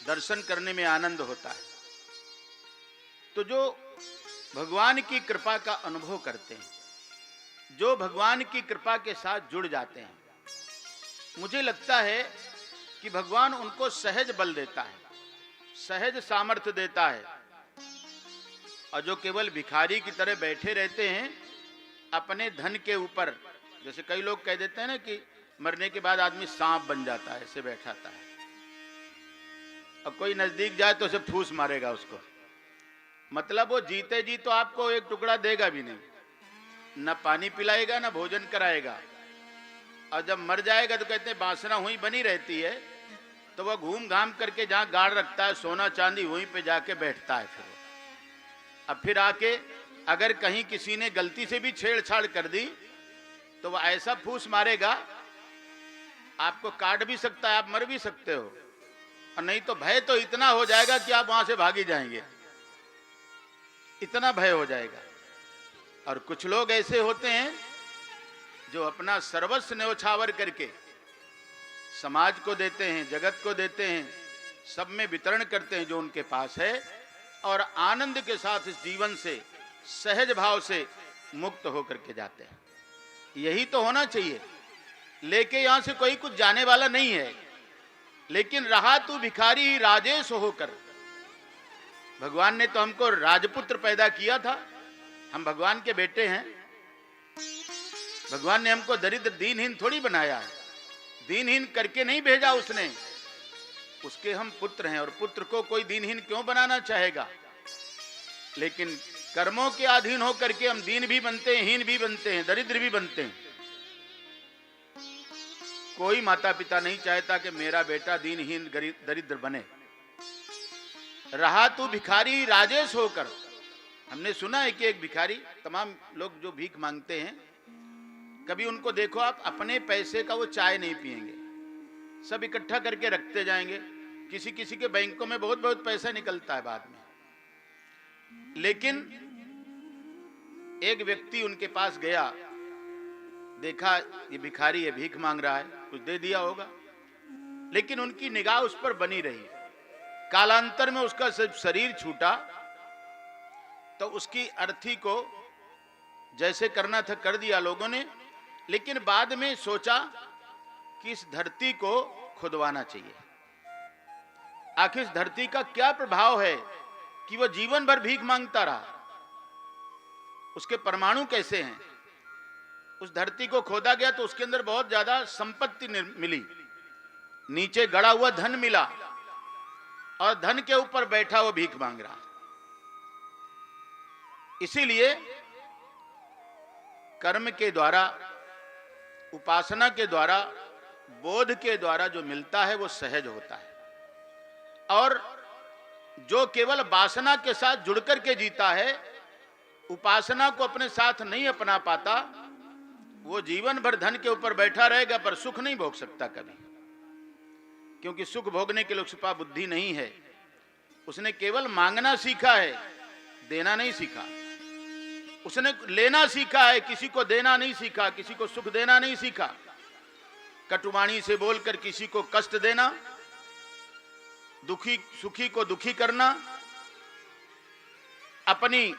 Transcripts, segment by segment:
दर्शन करने में आनंद होता है। तो जो भगवान की कृपा का अनुभव करते हैं, जो भगवान की कृपा के साथ जुड़ जाते हैं, मुझे लगता है कि भगवान उनको सहज बल देता है, सहज सामर्थ्य देता है। और जो केवल भिखारी की तरह बैठे रहते हैं अपने धन के ऊपर, जैसे कई लोग कह देते हैं ना कि मरने के बाद आदमी सांप बन जाता है, ऐसे बैठाता है, और कोई नजदीक जाए तो उसे ठूस मारेगा उसको। मतलब वो जीते जी तो आपको एक टुकड़ा देगा भी नहीं, न पानी पिलाएगा न भोजन कराएगा, और जब मर जाएगा तो कहते हैं बासना हुई बनी रहती है, तो वह घूम घाम करके जहां गाड़ रखता है सोना चांदी वहीं पे जाके बैठता है। अब फिर आके अगर कहीं किसी ने गलती से भी छेड़छाड़ कर दी तो वह ऐसा फूस मारेगा, आपको काट भी सकता है, आप मर भी सकते हो, और नहीं तो भय तो इतना हो जाएगा कि आप वहां से भागी जाएंगे, इतना भय हो जाएगा। और कुछ लोग ऐसे होते हैं जो अपना सर्वस्व न्योछावर करके समाज को देते हैं, जगत को देते हैं, सब में वितरण करते हैं जो उनके पास है, और आनंद के साथ इस जीवन से सहज भाव से मुक्त होकर के जाते हैं। यही तो होना चाहिए। लेके यहां से कोई कुछ जाने वाला नहीं है, लेकिन रहा तू भिखारी ही राजेश होकर। भगवान ने तो हमको राजपुत्र पैदा किया था, हम भगवान के बेटे हैं। भगवान ने हमको दरिद्र दीनहीन थोड़ी बनाया है, दीनहीन करके नहीं भेजा उसने, उसके हम पुत्र हैं। और पुत्र को कोई दीनहीन क्यों बनाना चाहेगा? लेकिन कर्मों के अधीन होकर के हम दीन भी बनते हैं, हीन भी बनते हैं, दरिद्र भी बनते हैं। कोई माता पिता नहीं चाहता कि मेरा बेटा दीनहीन दरिद्र बने। रहा तू भिखारी राजेश होकर। हमने सुना है कि एक भिखारी, तमाम लोग जो भीख मांगते हैं, कभी उनको देखो आप, अपने पैसे का वो चाय नहीं पिएंगे, सब इकट्ठा करके रखते जाएंगे। किसी किसी के बैंकों में बहुत बहुत पैसा निकलता है बाद में। लेकिन एक व्यक्ति उनके पास गया, देखा ये भिखारी है, भीख मांग रहा है, कुछ दे दिया होगा, लेकिन उनकी निगाह उस पर बनी रही। कालांतर में उसका शरीर छूटा तो उसकी अर्थी को जैसे करना था कर दिया लोगों ने, लेकिन बाद में सोचा कि इस धरती को खुदवाना चाहिए। आखिर इस धरती का क्या प्रभाव है कि वह जीवन भर भीख मांगता रहा? उसके परमाणु कैसे हैं? उस धरती को खोदा गया तो उसके अंदर बहुत ज्यादा संपत्ति मिली, नीचे गड़ा हुआ धन मिला, और धन के ऊपर बैठा वो भीख मांग रहा। इसीलिए कर्म के द्वारा, उपासना के द्वारा, बोध के द्वारा जो मिलता है वो सहज होता है। और जो केवल वासना के साथ जुड़कर के जीता है, उपासना को अपने साथ नहीं अपना पाता, वो जीवन भर धन के ऊपर बैठा रहेगा पर सुख नहीं भोग सकता कभी। क्योंकि सुख भोगने के लिए उसके पास बुद्धि नहीं है। उसने केवल मांगना सीखा है, देना नहीं सीखा। उसने लेना सीखा है, किसी को देना नहीं सीखा, किसी को सुख देना नहीं सीखा। कटुवाणी से बोलकर किसी को कष्ट देना, दुखी सुखी को दुखी करना, अपनी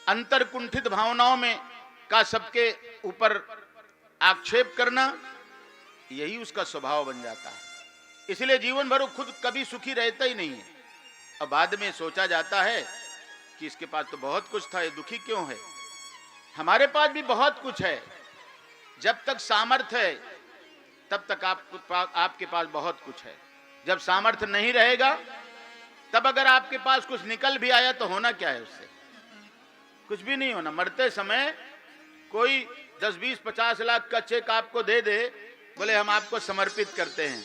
अंतर्कुंठित भावनाओं में का सबके ऊपर आक्षेप करना, यही उसका स्वभाव बन जाता है। इसलिए जीवन भर खुद कभी सुखी रहता ही नहीं है। और बाद में सोचा जाता है कि इसके पास तो बहुत कुछ था, ये दुखी क्यों है? हमारे पास भी बहुत कुछ है। जब तक सामर्थ्य है तब तक आपके पास बहुत कुछ है। जब सामर्थ्य नहीं रहेगा तब अगर आपके पास कुछ निकल भी आया तो होना क्या है? उससे कुछ भी नहीं होना। मरते समय कोई 10, 20, 50 लाख का चेक आपको दे दे, बोले हम आपको समर्पित करते हैं,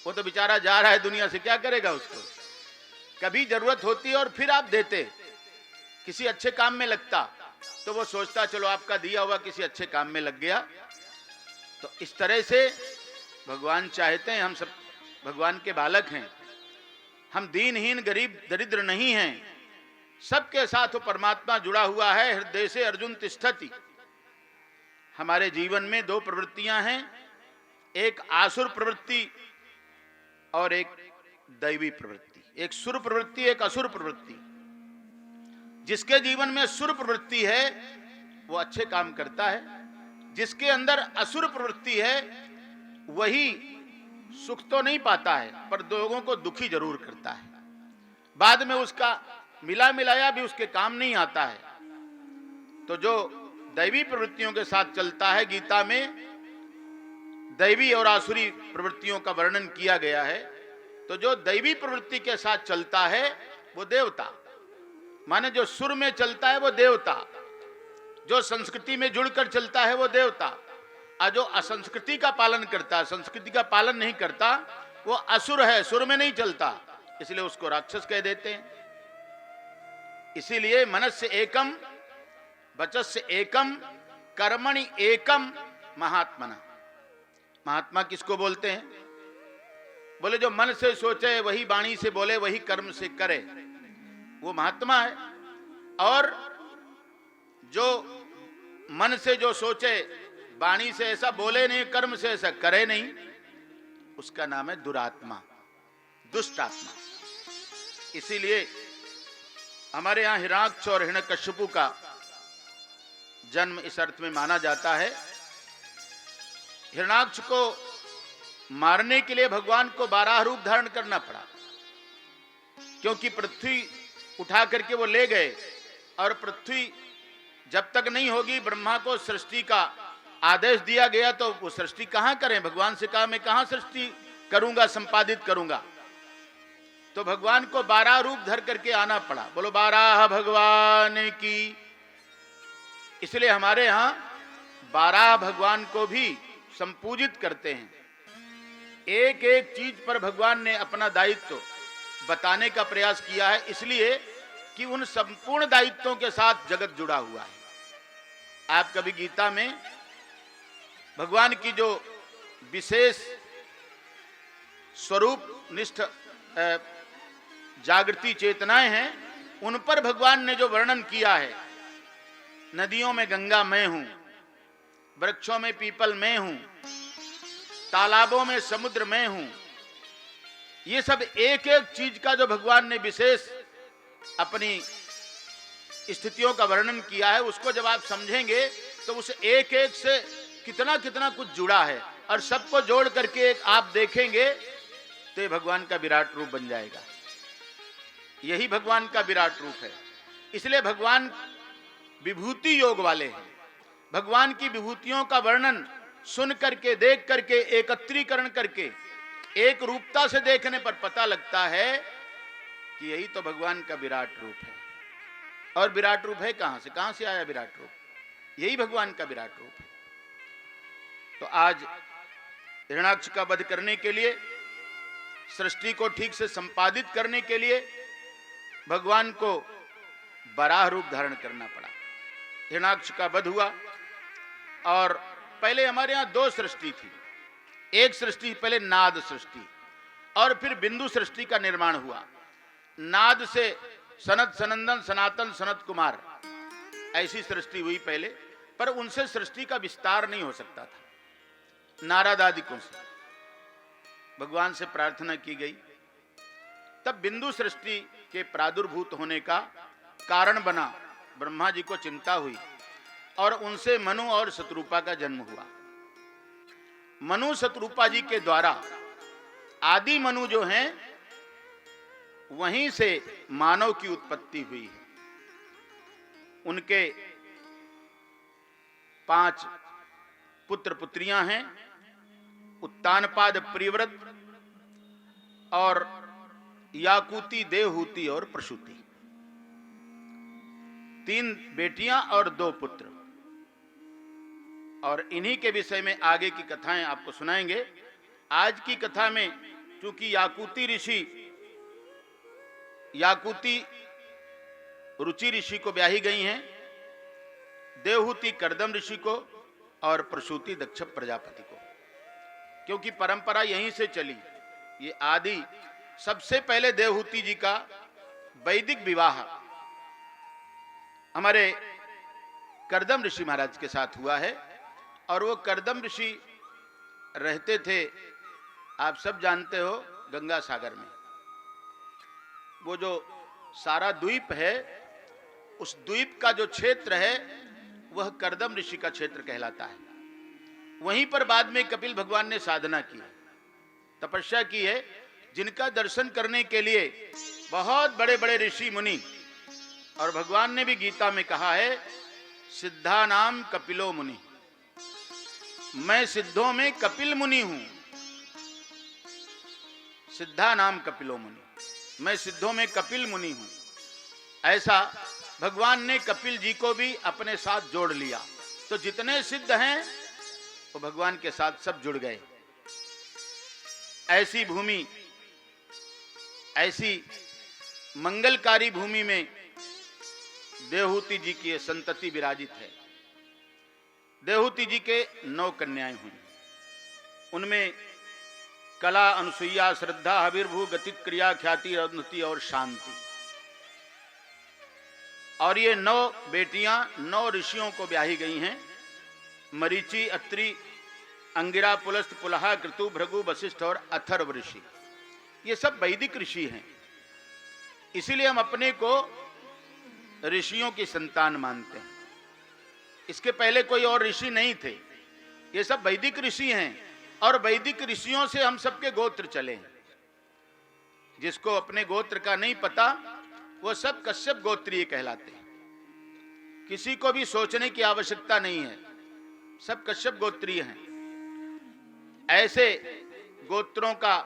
वो तो बेचारा जा रहा है दुनिया से, क्या करेगा उसको? कभी जरूरत होती है और फिर आप देते, किसी अच्छे काम में लगता तो वो सोचता चलो आपका दिया हुआ किसी अच्छे काम में लग गया। तो इस तरह से भगवान चाहते हैं, हम सब भगवान के बालक हैं, हम दीनहीन गरीब दरिद्र नहीं हैं, सबके साथ वो परमात्मा जुड़ा हुआ है। हृदय से अर्जुन तिष्ठति। हमारे जीवन में दो प्रवृत्तियां हैं, एक आसुर प्रवृत्ति और एक दैवी प्रवृत्ति, एक सुर प्रवृत्ति, एक असुर प्रवृत्ति। जिसके जीवन में सुर प्रवृत्ति है वो अच्छे काम करता है, जिसके अंदर असुर प्रवृत्ति है वही सुख तो नहीं पाता है पर लोगों को दुखी जरूर करता है। बाद में उसका मिला मिलाया भी उसके काम नहीं आता है। तो जो दैवी प्रवृत्तियों के साथ चलता है, गीता में दैवी और आसुरी प्रवृत्तियों का वर्णन किया गया है। तो जो दैवी प्रवृत्ति के साथ चलता है वो देवता, माने जो सुर में चलता है वो देवता, जो संस्कृति में जुड़कर चलता है वो देवता, और जो असंस्कृति का पालन करता है, संस्कृति का पालन नहीं करता, वो असुर है, सुर में नहीं चलता, इसलिए उसको राक्षस कह देते हैं। इसीलिए मनस्य एकम, वचस्य एकम, कर्मणि एकम महात्मना। महात्मा किसको बोलते हैं? बोले जो मन से सोचे वही वाणी से बोले, वही कर्म से करे, वो महात्मा है। और जो मन से जो सोचे, वाणी से ऐसा बोले नहीं, कर्म से ऐसा करे नहीं, उसका नाम है दुरात्मा, दुष्ट आत्मा। इसीलिए हमारे यहां हिरण्याक्ष और हिरण्यकश्यपु का जन्म इस अर्थ में माना जाता है। हिरण्याक्ष को मारने के लिए भगवान को 12 रूप धारण करना पड़ा, क्योंकि पृथ्वी उठा करके वो ले गए, और पृथ्वी जब तक नहीं होगी, ब्रह्मा को सृष्टि का आदेश दिया गया, तो वो सृष्टि कहां करें? भगवान से कहा मैं कहां सृष्टि करूंगा, संपादित करूंगा। तो भगवान को 12 रूप धर करके आना पड़ा। बोलो 12 भगवान की। इसलिए हमारे यहां 12 भगवान को भी संपूजित करते हैं। एक एक चीज पर भगवान ने अपना दायित्व बताने का प्रयास किया है, इसलिए कि उन संपूर्ण दायित्वों के साथ जगत जुड़ा हुआ है। आप कभी गीता में भगवान की जो विशेष स्वरूप निष्ठ जागृति चेतनाएं हैं, उन पर भगवान ने जो वर्णन किया है, नदियों में गंगा मैं हूं, वृक्षों में पीपल मैं हूं, तालाबों में समुद्र मैं हूं, ये सब एक एक चीज का जो भगवान ने विशेष अपनी स्थितियों का वर्णन किया है, उसको जब आप समझेंगे तो उस एक एक से कितना कितना कुछ जुड़ा है, और सबको जोड़ करके एक आप देखेंगे तो भगवान का विराट रूप बन जाएगा। यही भगवान का विराट रूप है। इसलिए भगवान विभूति योग वाले हैं। भगवान की विभूतियों का वर्णन सुन करके, देख करके, एकत्रीकरण करके, एक रूपता से देखने पर पता लगता है कि यही तो भगवान का विराट रूप है। और विराट रूप है कहां से आया विराट रूप? यही भगवान का विराट रूप है। तो आज हिरण्याक्ष का वध करने के लिए, सृष्टि को ठीक से संपादित करने के लिए भगवान को वराह रूप धारण करना पड़ा। हिरण्याक्ष का वध हुआ, और पहले हमारे यहां 2 सृष्टि थी। एक सृष्टि पहले नाद सृष्टि, और फिर बिंदु सृष्टि का निर्माण हुआ। नाद से सनत, सनंदन, सनातन, सनत कुमार, ऐसी सृष्टि हुई पहले, पर उनसे सृष्टि का विस्तार नहीं हो सकता था। नारद आदिकों से भगवान से प्रार्थना की गई, तब बिंदु सृष्टि के प्रादुर्भूत होने का कारण बना। ब्रह्मा जी को चिंता हुई, और उनसे मनु और शत्रुपा का जन्म हुआ। मनु शत्रुपा जी के द्वारा आदि मनु जो हैं, वहीं से मानव की उत्पत्ति हुई है। उनके 5 पुत्र पुत्रियां हैं, उत्तानपाद, प्रियव्रत और याकूती, देवहूति और प्रसूति। 3 बेटियां और 2 पुत्र। और इन्हीं के विषय में आगे की कथाएं आपको सुनाएंगे। आज की कथा में चूंकि याकूती रुचि ऋषि को ब्याही गई हैं, देवहूति कर्दम ऋषि को, और प्रसूति दक्ष प्रजापति को, क्योंकि परंपरा यहीं से चली। ये आदि सबसे पहले देवहूति जी का वैदिक विवाह हमारे कर्दम ऋषि महाराज के साथ हुआ है। और वो कर्दम ऋषि रहते थे, आप सब जानते हो, गंगा सागर में। वो जो सारा द्वीप है, उस द्वीप का जो क्षेत्र है वह कर्दम ऋषि का क्षेत्र कहलाता है। वहीं पर बाद में कपिल भगवान ने साधना की, तपस्या की है, जिनका दर्शन करने के लिए बहुत बड़े बड़े ऋषि मुनि, और भगवान ने भी गीता में कहा है सिद्धा नाम कपिलो मुनि, मैं सिद्धों में कपिल मुनि हूं। सिद्धा नाम कपिलो मुनि, मैं सिद्धों में कपिल मुनि हूं। ऐसा भगवान ने कपिल जी को भी अपने साथ जोड़ लिया। तो जितने सिद्ध हैं वो भगवान के साथ सब जुड़ गए। ऐसी भूमि, ऐसी मंगलकारी भूमि में देवहूति जी की संतति विराजित है। देवहूति जी के 9 कन्याएं हुई, उनमें कला, अनुसुईया, श्रद्धा, हविर्भू, गतित, क्रिया, ख्याति, अरुंधति और शांति। और ये 9 बेटियां 9 ऋषियों को ब्याही गई हैं। मरीचि, अत्रि, अंगिरा, पुलस्त, पुलहा, कृतु, भृगु, वशिष्ठ और अथर्व ऋषि। ये सब वैदिक ऋषि हैं, इसीलिए हम अपने को ऋषियों की संतान मानते हैं। इसके पहले कोई और ऋषि नहीं थे, ये सब वैदिक ऋषि हैं। और वैदिक ऋषियों से हम सबके गोत्र चले हैं। जिसको अपने गोत्र का नहीं पता वो सब कश्यप गोत्रीय कहलाते हैं। किसी को भी सोचने की आवश्यकता नहीं है, सब कश्यप गोत्रीय हैं। ऐसे गोत्रों का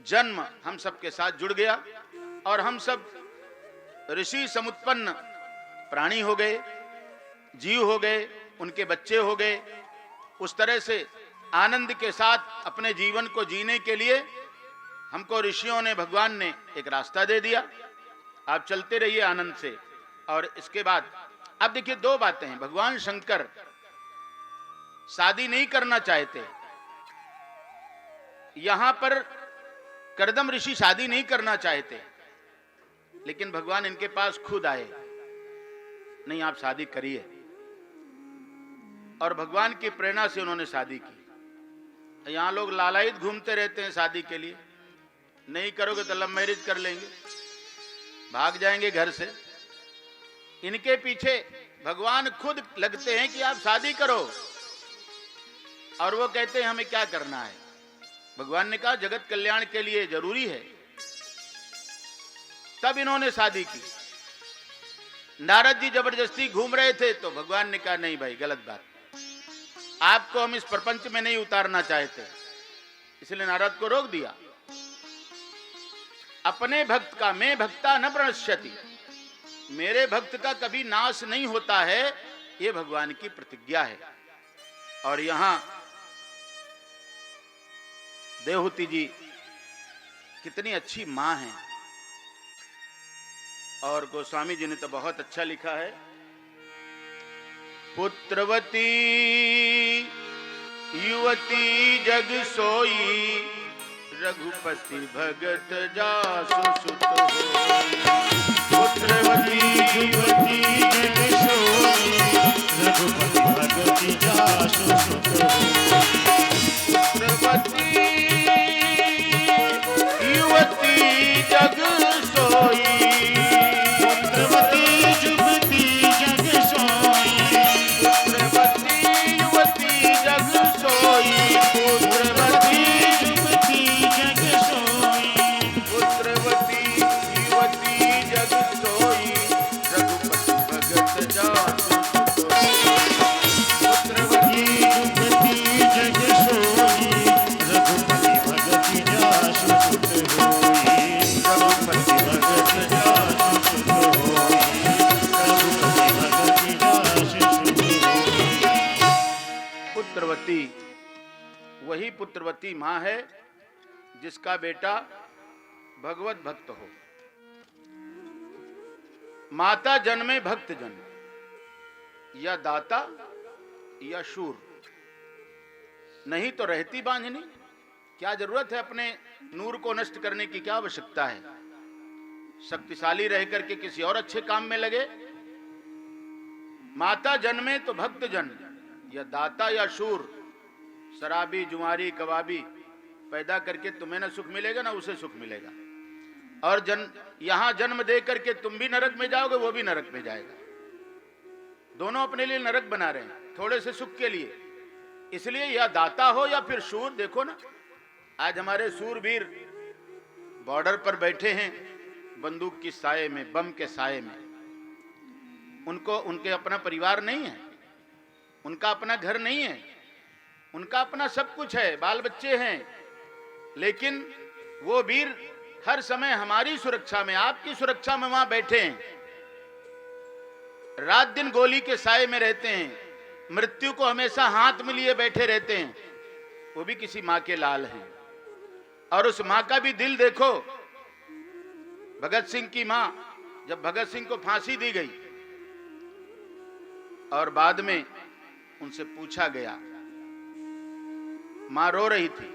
जन्म हम सबके साथ जुड़ गया और हम सब ऋषि समुत्पन्न प्राणी हो गए, जीव हो गए, उनके बच्चे हो गए। उस तरह से आनंद के साथ अपने जीवन को जीने के लिए हमको ऋषियों ने, भगवान ने एक रास्ता दे दिया। आप चलते रहिए आनंद से। और इसके बाद अब देखिए 2 बातें हैं। भगवान शंकर शादी नहीं करना चाहते। यहां पर कर्दम ऋषि शादी नहीं करना चाहते, लेकिन भगवान इनके पास खुद आए, नहीं आप शादी करिए। और भगवान की प्रेरणा से उन्होंने शादी की। यहां लोग लालायित घूमते रहते हैं शादी के लिए, नहीं करोगे तो लव मैरिज कर लेंगे, भाग जाएंगे घर से। इनके पीछे भगवान खुद लगते हैं कि आप शादी करो, और वो कहते हैं हमें क्या करना है। भगवान ने कहा जगत कल्याण के लिए जरूरी है, तब इन्होंने शादी की। नारद जी जबरदस्ती घूम रहे थे तो भगवान ने कहा नहीं भाई, गलत बात, आपको हम इस प्रपंच में नहीं उतारना चाहते, इसलिए नारद को रोक दिया। अपने भक्त का मैं भक्ता न प्रणश्यति, मेरे भक्त का कभी नाश नहीं होता है, यह भगवान की प्रतिज्ञा है। और यहां देवहूति जी कितनी अच्छी मां हैं। और गोस्वामी जी ने तो बहुत अच्छा लिखा है, पुत्रवती युवती जग सोई, रघुपति भगत जासु सुत होई। पुत्रवती युवती जग सोई, रघुपति भगत जासु सुत होई। पुत्रवती युवती जग सोई, वही पुत्रवती मां है जिसका बेटा भगवत भक्त हो। माता जन्मे भक्त जन, या दाता या शूर, नहीं तो रहती बांझनी। क्या जरूरत है अपने नूर को नष्ट करने की, क्या आवश्यकता है। शक्तिशाली रह करके किसी और अच्छे काम में लगे। माता जन्मे तो भक्त जन, या दाता या शूर, शराबी जुआरी कबाबी पैदा करके तुम्हें ना सुख मिलेगा ना उसे सुख मिलेगा। और यहां जन्म दे करके तुम भी नरक में जाओगे, वो भी नरक में जाएगा। दोनों अपने लिए नरक बना रहे हैं थोड़े से सुख के लिए। इसलिए या दाता हो या फिर शूर। देखो ना, आज हमारे शूरवीर बॉर्डर पर बैठे हैं बंदूक की साए में, बम के साए में। उनको उनके अपना परिवार नहीं है, उनका अपना घर नहीं है, उनका अपना सब कुछ है, बाल बच्चे हैं, लेकिन वो वीर हर समय हमारी सुरक्षा में, आपकी सुरक्षा में वहां बैठे हैं। रात दिन गोली के साए में रहते हैं, मृत्यु को हमेशा हाथ में लिए बैठे रहते हैं। वो भी किसी मां के लाल हैं। और उस मां का भी दिल देखो। भगत सिंह की मां, जब भगत सिंह को फांसी दी गई और बाद में उनसे पूछा गया, मां रो रही थी,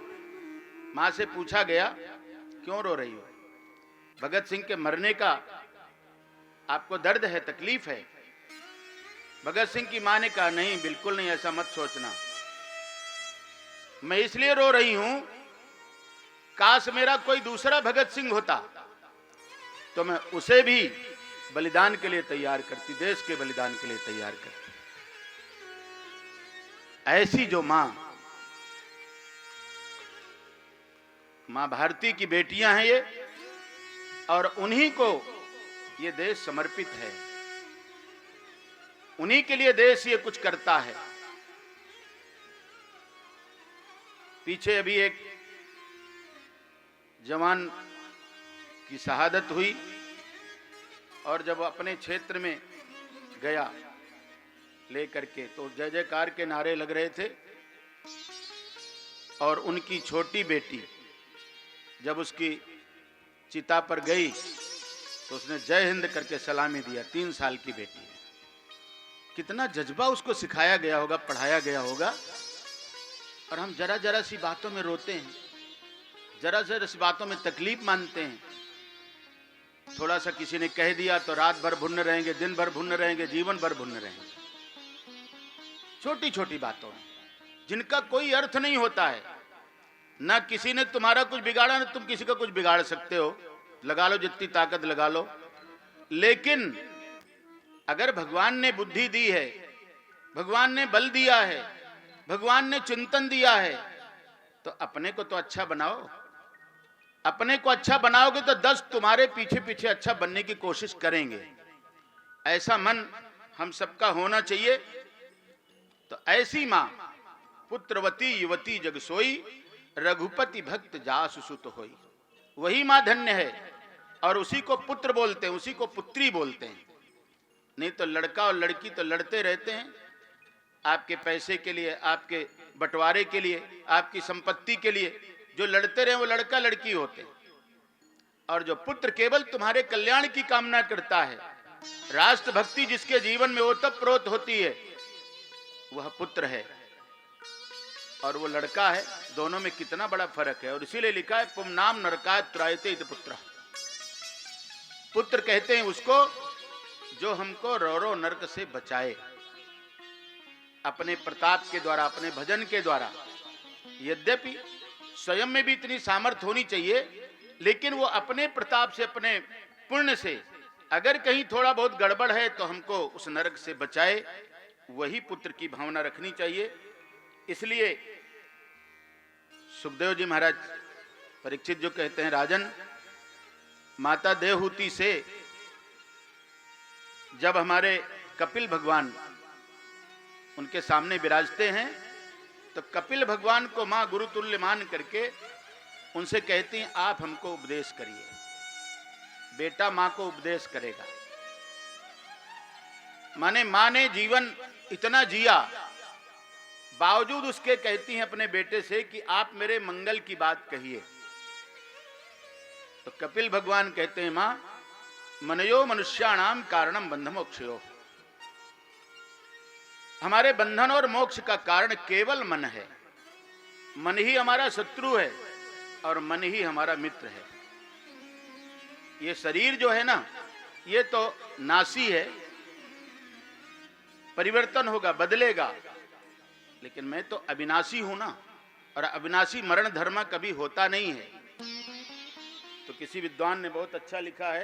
मां से पूछा गया क्यों रो रही हो? भगत सिंह के मरने का आपको दर्द है, तकलीफ है? भगत सिंह की मां ने कहा, नहीं, बिल्कुल नहीं, ऐसा मत सोचना। मैं इसलिए रो रही हूं, काश मेरा कोई दूसरा भगत सिंह होता तो मैं उसे भी बलिदान के लिए तैयार करती, देश के बलिदान के लिए तैयार करती। ऐसी जो मां भारती की बेटियां हैं ये, और उन्हीं को ये देश समर्पित है, उन्हीं के लिए देश ये कुछ करता है। पीछे अभी एक जवान की शहादत हुई, और जब अपने क्षेत्र में गया लेकर के तो जय जयकार के नारे लग रहे थे। और उनकी छोटी बेटी जब उसकी चिता पर गई तो उसने जय हिंद करके सलामी दिया। 3 साल की बेटी है। कितना जज्बा उसको सिखाया गया होगा, पढ़ाया गया होगा। और हम जरा जरा सी बातों में रोते हैं, जरा जरा सी बातों में तकलीफ मानते हैं। थोड़ा सा किसी ने कह दिया तो रात भर भुन्न रहेंगे, दिन भर भुन्न रहेंगे, जीवन भर भुन्न रहेंगे, छोटी छोटी बातों में जिनका कोई अर्थ नहीं होता है। ना किसी ने तुम्हारा कुछ बिगाड़ा, ना तुम किसी का कुछ बिगाड़ सकते हो। लगा लो जितनी ताकत लगा लो, लेकिन अगर भगवान ने बुद्धि दी है, भगवान ने बल दिया है, भगवान ने चिंतन दिया है, तो अपने को तो अच्छा बनाओ। अपने को अच्छा बनाओगे तो 10 तुम्हारे पीछे पीछे अच्छा बनने की कोशिश करेंगे। ऐसा मन हम सबका होना चाहिए। तो ऐसी मां पुत्रवती युवती जग सोई, रघुपति भक्त जासु सुत होई। वही मां धन्य है, और उसी को पुत्र बोलते हैं, उसी को पुत्री बोलते हैं। नहीं तो लड़का और लड़की तो लड़ते रहते हैं आपके पैसे के लिए, आपके बंटवारे के लिए, आपकी संपत्ति के लिए। जो लड़ते रहे वो लड़का लड़की होते हैं। और जो पुत्र केवल तुम्हारे कल्याण की कामना करता है, राष्ट्र भक्ति जिसके जीवन में ओतप्रोत होती है, वह पुत्र है और वो लड़का है। दोनों में कितना बड़ा फर्क है। और इसीलिए लिखा है, पुमनाम नरकाय त्रायते इति पुत्र। पुत्र कहते हैं उसको जो हमको रो नरक से बचाए, अपने प्रताप के द्वारा, अपने भजन के द्वारा। यद्यपि स्वयं में भी इतनी सामर्थ्य होनी चाहिए, लेकिन वो अपने प्रताप से, अपने पुण्य से अगर कहीं थोड़ा बहुत गड़बड़ है तो हमको उस नरक से बचाए। वही पुत्र की भावना रखनी चाहिए। इसलिए सुखदेव जी महाराज परीक्षित जो कहते हैं, राजन, माता देवहूति से जब हमारे कपिल भगवान उनके सामने विराजते हैं तो कपिल भगवान को मां गुरुतुल्य मान करके उनसे कहती हैं, आप हमको उपदेश करिए। बेटा मां को उपदेश करेगा, माने मां ने जीवन इतना जिया, बावजूद उसके कहती हैं अपने बेटे से कि आप मेरे मंगल की बात कहिए। तो कपिल भगवान कहते हैं, मां मनयो मनुष्याणाम कारणम बंध मोक्षयो। हमारे बंधन और मोक्ष का कारण केवल मन है। मन ही हमारा शत्रु है और मन ही हमारा मित्र है। ये शरीर जो है ना, ये तो नासी है, परिवर्तन होगा, बदलेगा, लेकिन मैं तो अविनाशी हूं ना। और अविनाशी मरण धर्म कभी होता नहीं है। तो किसी विद्वान ने बहुत अच्छा लिखा है,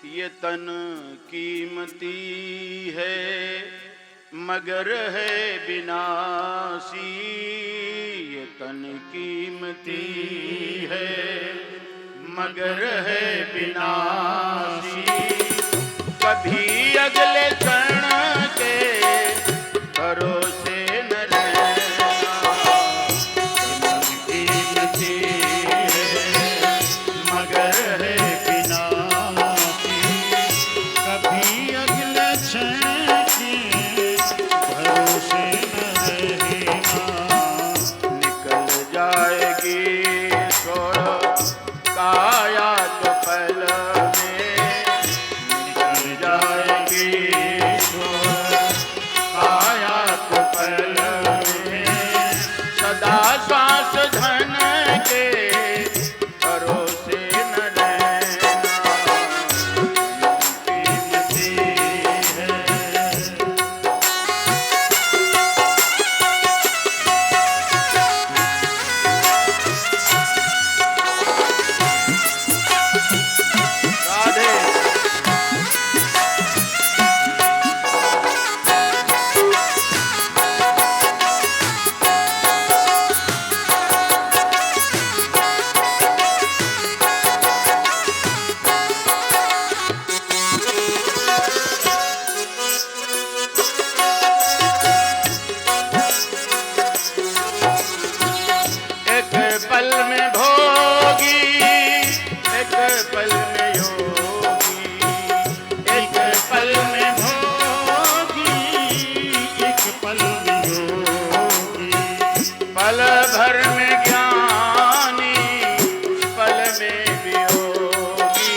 ये तन कीमती है मगर है विनाशी, ये तन कीमती है मगर है विनाशी, कभी अगले क्षण के भरोसे न रहना, तन कीमती है मगर है विनाशी, कभी अगले क्षण के भरोसे न रहना, निकल जाएगी छोड़ो काया तो पल में, निकल जाएगी छोड़ो काया तो पल में, सदा श्वास धन के भरोसे न रहना, कीमती है। राधे। एक पल में भोगी, एक पल में योगी, एक पल में भोगी एक पल में योगी, पल भर में ज्ञानी, पल में वियोगी,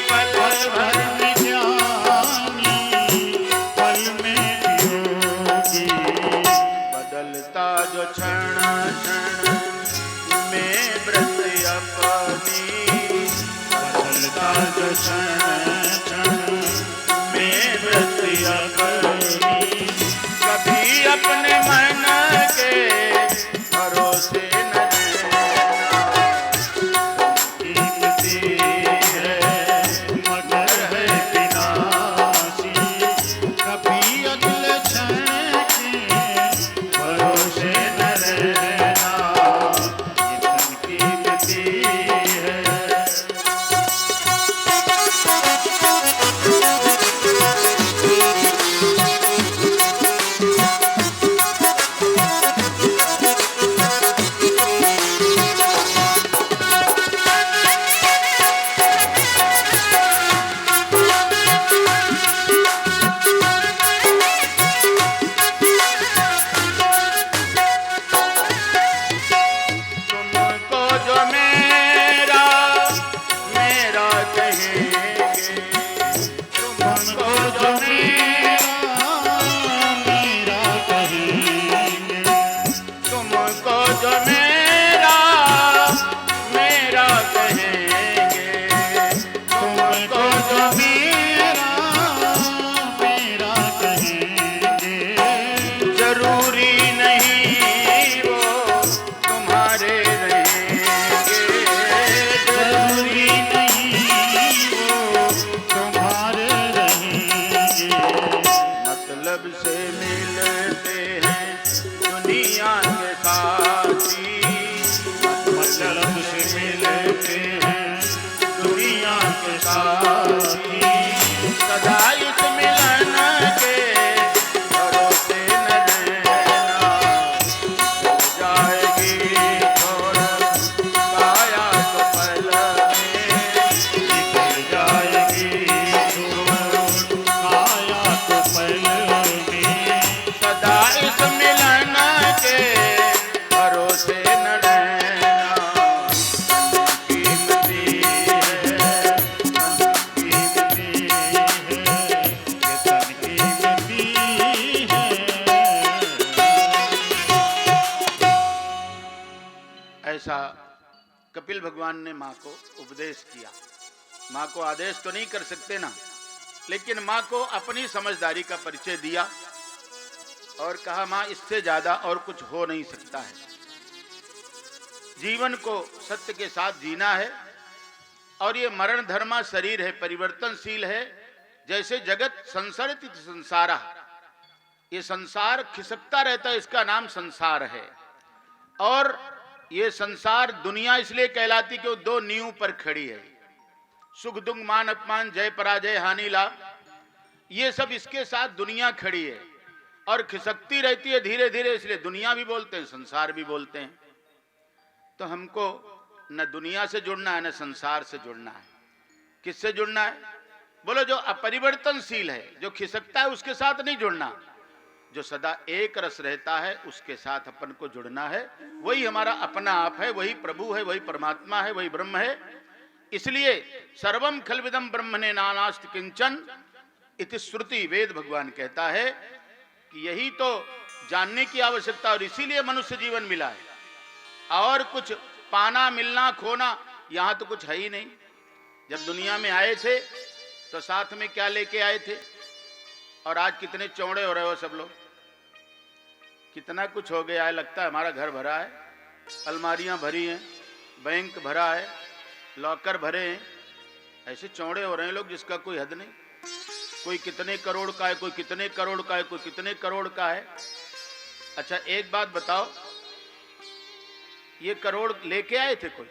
पल भर में ज्ञानी, पल में योगी, बदलता जो क्षण क्षण में व्रत अपनी, बदलता जो क्षण क्षण में व्रत अपनी, कभी अपने मन के भरोसे न रहना, कीमती है मगर है विनाशी, कभी अगले क्षण के भरोसे न रहना, ये तन कीमती है। तुमको जो मेरा मेरा कहेंगे, तुमको जो मेरा कहेंगे, तुमको जो मेरा मेरा कहेंगे, तुमको जो मेरा कहेंगे, जरूरी नहीं वो तुम्हारे रहेंगे, जरूरी नहीं वो तुम्हारे रहेंगे, मतलब से मिलते हैं दुनिया के साथी, मतलब से मिलते हैं दुनिया के साथी, सदा इस मिलन के भरोसे न रहना, जाएगी छोड़ काया तो पल में, निकल जाएगी छोड़ काया तो पल में, सदा इस मिलन के भरोसे न रहना, कीमती है कीमती है ये तन कीमती है। ऐसा कपिल भगवान ने माँ को उपदेश किया। माँ को आदेश तो नहीं कर सकते ना, लेकिन माँ को अपनी समझदारी का परिचय दिया और कहा माँ इससे ज्यादा और कुछ हो नहीं सकता है। जीवन को सत्य के साथ जीना है। और ये मरण धर्मा शरीर है, परिवर्तनशील है। जैसे जगत संसरति संसारा, ये संसार खिसकता रहता है, इसका नाम संसार है। और ये संसार दुनिया इसलिए कहलाती कि वो दो नींव पर खड़ी है, सुख दुख मान अपमान जय पराजय हानि लाभ, ये सब इसके साथ दुनिया खड़ी है और खिसकती रहती है धीरे धीरे, इसलिए दुनिया भी बोलते हैं संसार भी बोलते हैं। तो हमको न दुनिया से जुड़ना है न संसार से जुड़ना है। किससे जुड़ना है? बोलो जो अपरिवर्तनशील है, जो खिसकता है उसके साथ नहीं जुड़ना, जो सदा एक रस रहता है उसके साथ अपन को जुड़ना है। वही हमारा अपना आप है, वही प्रभु है, वही परमात्मा है, वही ब्रह्म है। इसलिए सर्वम खलविदम ब्रह्मणे नानास्ति किंचन इति श्रुति, वेद भगवान कहता है कि यही तो जानने की आवश्यकता, और इसीलिए मनुष्य जीवन मिला है। और कुछ पाना मिलना खोना यहां तो कुछ है ही नहीं। जब दुनिया में आए थे तो साथ में क्या लेके आए थे? और आज कितने चौड़े हो रहे हो सब लोग, कितना कुछ हो गया है। लगता है हमारा घर भरा है, अलमारियां भरी हैं, बैंक भरा है, लॉकर भरे हैं। ऐसे चौड़े हो रहे हैं लोग जिसका कोई हद नहीं। कोई कितने करोड़ का है, कोई कितने करोड़ का है, कोई कितने करोड़ का है। अच्छा एक बात बताओ, ये करोड़ लेके आए थे कोई?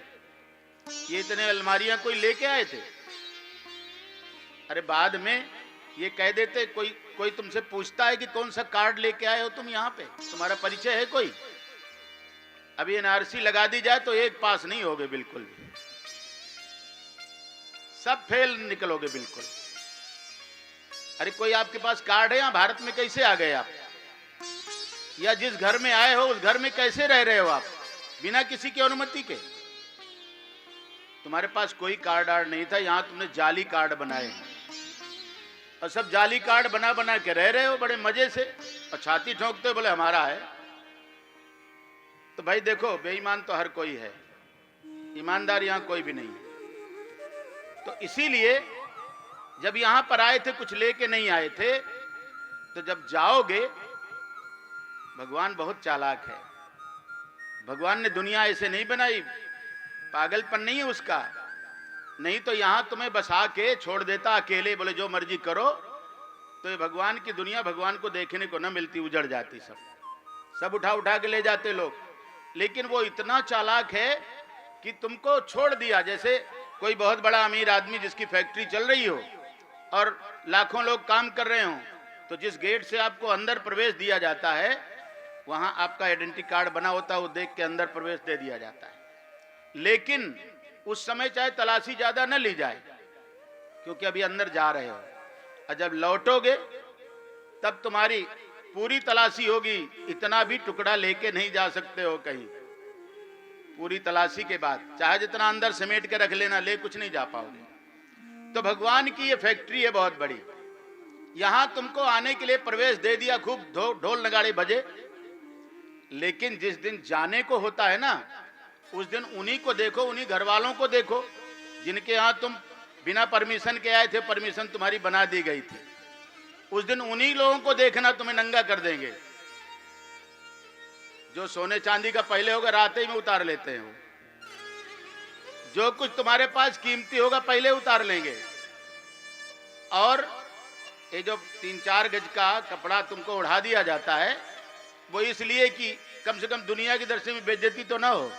ये इतने अलमारियां कोई लेके आए थे? अरे बाद में ये कह देते, कोई तुमसे पूछता है कि कौन सा कार्ड लेके आए हो तुम यहाँ पे, तुम्हारा परिचय है कोई? अभी एनआरसी लगा दी जाए तो एक पास नहीं होगे बिल्कुल भी, सब फेल निकलोगे बिल्कुल। अरे कोई आपके पास कार्ड है? यहाँ भारत में कैसे आ गए आप? या जिस घर में आए हो उस घर में कैसे रह रहे हो आप बिना किसी की अनुमति के? तुम्हारे पास कोई कार्ड आर्ड नहीं था, यहां तुमने जाली कार्ड बनाए हैं और सब जाली कार्ड बना बना के रह रहे हो बड़े मजे से, और छाती ठोकते हो बोले हमारा है। तो भाई देखो, बेईमान तो हर कोई है, ईमानदार यहां कोई भी नहीं है। तो इसीलिए जब यहां पर आए थे कुछ लेके नहीं आए थे, तो जब जाओगे, भगवान बहुत चालाक है। भगवान ने दुनिया ऐसे नहीं बनाई, पागलपन नहीं है उसका। नहीं तो यहां तुम्हें बसा के छोड़ देता अकेले, बोले जो मर्जी करो, तो ये भगवान की दुनिया भगवान को देखने को न मिलती, उजड़ जाती। सब उठा उठा के ले जाते लोग। लेकिन वो इतना चालाक है कि तुमको छोड़ दिया। जैसे कोई बहुत बड़ा अमीर आदमी जिसकी फैक्ट्री चल रही हो और लाखों लोग काम कर रहे हो, तो जिस गेट से आपको अंदर प्रवेश दिया जाता है वहां आपका आइडेंटिटी कार्ड बना होता है, वो देख के अंदर प्रवेश दे दिया जाता है। लेकिन उस समय चाहे तलाशी ज्यादा न ली जाए, क्योंकि अभी अंदर जा रहे हो, और जब लौटोगे तब तुम्हारी पूरी तलाशी होगी। इतना भी टुकड़ा लेके नहीं जा सकते हो कहीं। पूरी तलाशी के बाद चाहे जितना अंदर समेट के रख लेना, ले कुछ नहीं जा पाओगे। तो भगवान की ये फैक्ट्री है बहुत बड़ी। यहां तुमको आने के लिए प्रवेश दे दिया, खूब ढोल नगाड़े बजे। लेकिन जिस दिन जाने को होता है ना, उस दिन उन्हीं को देखो, उन्हीं घर वालों को देखो जिनके यहां तुम बिना परमिशन के आए थे, परमिशन तुम्हारी बना दी गई थी। उस दिन उन्हीं लोगों को देखना, तुम्हें नंगा कर देंगे। जो सोने चांदी का पहले होगा रात ही में उतार लेते हैं वो। जो कुछ तुम्हारे पास कीमती होगा पहले उतार लेंगे। और ये जो 3-4 गज का कपड़ा तुमको उड़ा दिया जाता है, वो इसलिए कि कम से कम दुनिया की दृष्टि में बेइज्जती तो ना हो।